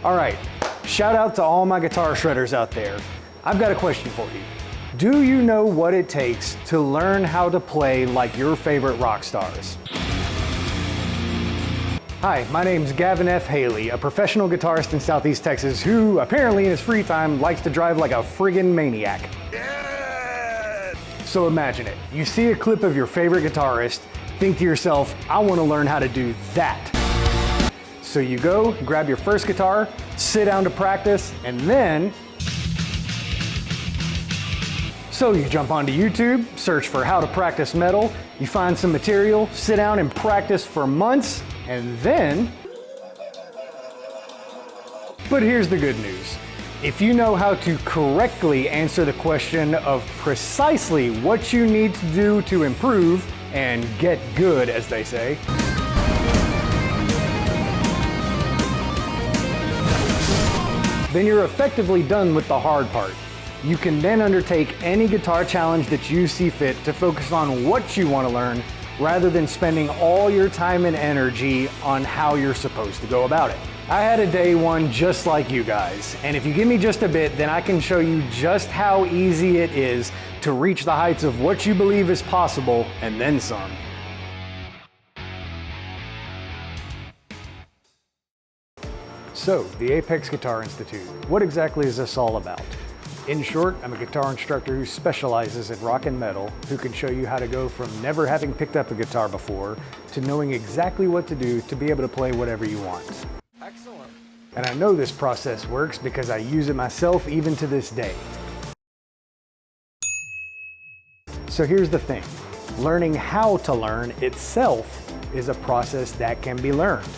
All right, shout out to all my guitar shredders out there. I've got a question for you. Do you know what it takes to learn how to play like your favorite rock stars? Hi, my name's Gavin F. Haley, a professional guitarist in Southeast Texas who apparently in his free time likes to drive like a friggin' maniac. Yeah! So imagine it. You see a clip of your favorite guitarist, think to yourself, I want to learn how to do that. So you go, grab your first guitar, sit down to practice, and then so you jump onto YouTube, search for how to practice metal, you find some material, sit down and practice for months, and then, but here's the good news. If you know how to correctly answer the question of precisely what you need to do to improve and get good, as they say, then you're effectively done with the hard part. You can then undertake any guitar challenge that you see fit to focus on what you want to learn rather than spending all your time and energy on how you're supposed to go about it. I had a day one just like you guys, and if you give me just a bit, then I can show you just how easy it is to reach the heights of what you believe is possible and then some. So, the Apex Guitar Institute. What exactly is this all about? In short, I'm a guitar instructor who specializes in rock and metal, who can show you how to go from never having picked up a guitar before to knowing exactly what to do to be able to play whatever you want. Excellent. And I know this process works because I use it myself even to this day. So here's the thing. Learning how to learn itself is a process that can be learned.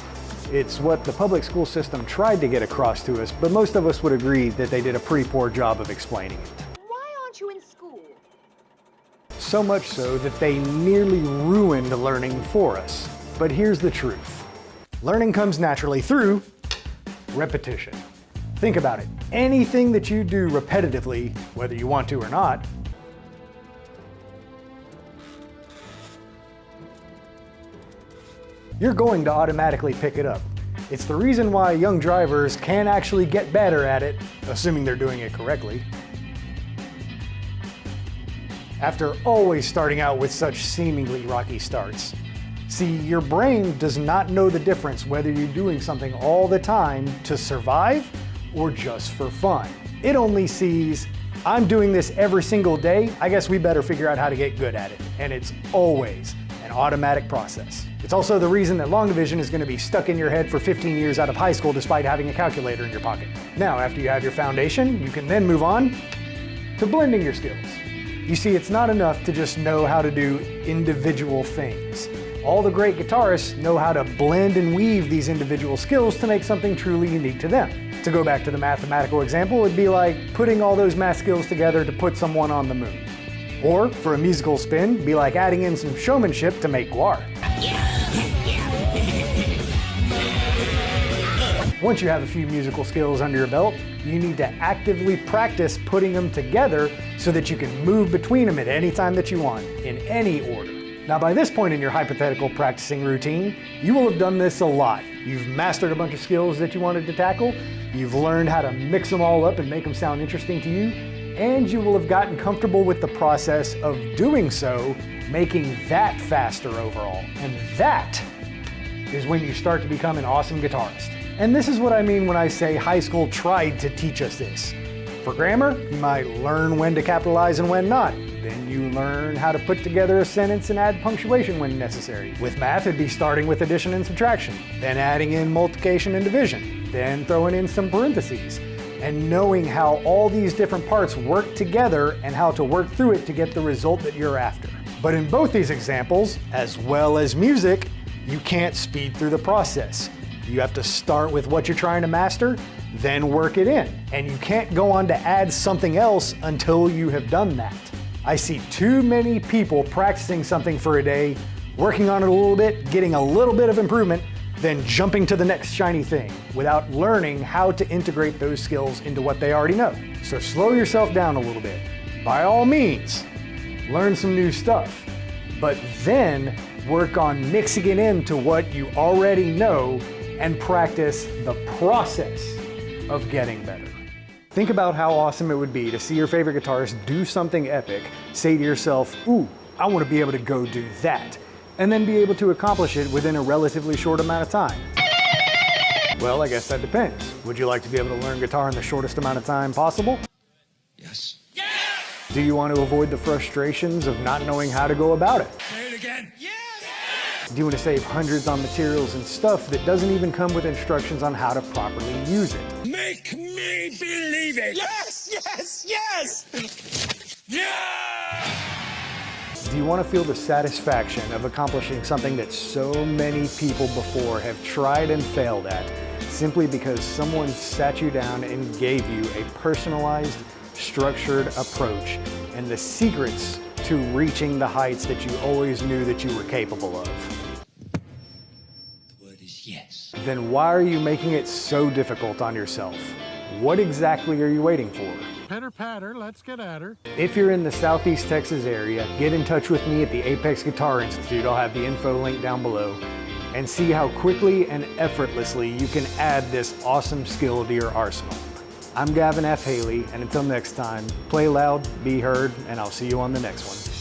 It's what the public school system tried to get across to us, but most of us would agree that they did a pretty poor job of explaining it. Why aren't you in school? So much so that they nearly ruined learning for us. But here's the truth. Learning comes naturally through repetition. Think about it. Anything that you do repetitively, whether you want to or not, you're going to automatically pick it up. It's the reason why young drivers can actually get better at it, assuming they're doing it correctly, after always starting out with such seemingly rocky starts. See, your brain does not know the difference whether you're doing something all the time to survive or just for fun. It only sees, I'm doing this every single day, I guess we better figure out how to get good at it. And it's always an automatic process. It's also the reason that long division is going to be stuck in your head for 15 years out of high school despite having a calculator in your pocket. Now, after you have your foundation, you can then move on to blending your skills. You see, it's not enough to just know how to do individual things. All the great guitarists know how to blend and weave these individual skills to make something truly unique to them. To go back to the mathematical example, it would be like putting all those math skills together to put someone on the moon. Or, for a musical spin, it'd be like adding in some showmanship to make guar. Once you have a few musical skills under your belt, you need to actively practice putting them together so that you can move between them at any time that you want, in any order. Now, by this point in your hypothetical practicing routine, you will have done this a lot. You've mastered a bunch of skills that you wanted to tackle, you've learned how to mix them all up and make them sound interesting to you, and you will have gotten comfortable with the process of doing so, making that faster overall. And that is when you start to become an awesome guitarist. And this is what I mean when I say high school tried to teach us this. For grammar, you might learn when to capitalize and when not. Then you learn how to put together a sentence and add punctuation when necessary. With math, it'd be starting with addition and subtraction, then adding in multiplication and division, then throwing in some parentheses, and knowing how all these different parts work together and how to work through it to get the result that you're after. But in both these examples, as well as music, you can't speed through the process. You have to start with what you're trying to master, then work it in. And you can't go on to add something else until you have done that. I see too many people practicing something for a day, working on it a little bit, getting a little bit of improvement, then jumping to the next shiny thing without learning how to integrate those skills into what they already know. So slow yourself down a little bit. By all means, learn some new stuff, but then work on mixing it into what you already know and practice the process of getting better. Think about how awesome it would be to see your favorite guitarist do something epic, say to yourself, ooh, I want to be able to go do that, and then be able to accomplish it within a relatively short amount of time. Well, I guess that depends. Would you like to be able to learn guitar in the shortest amount of time possible? Yes. Yes! Do you want to avoid the frustrations of not knowing how to go about it? Say it again. Yes! Do you want to save hundreds on materials and stuff that doesn't even come with instructions on how to properly use it? Make me believe it! Yes! Yes! Yes! Yeah! Do you want to feel the satisfaction of accomplishing something that so many people before have tried and failed at, simply because someone sat you down and gave you a personalized, structured approach and the secrets to reaching the heights that you always knew that you were capable of? The word is yes. Then why are you making it so difficult on yourself? What exactly are you waiting for? Pitter patter, let's get at her. If you're in the Southeast Texas area, get in touch with me at the Apex Guitar Institute. I'll have the info link down below, and see how quickly and effortlessly you can add this awesome skill to your arsenal. I'm Gavin F. Haley, and until next time, play loud, be heard, and I'll see you on the next one.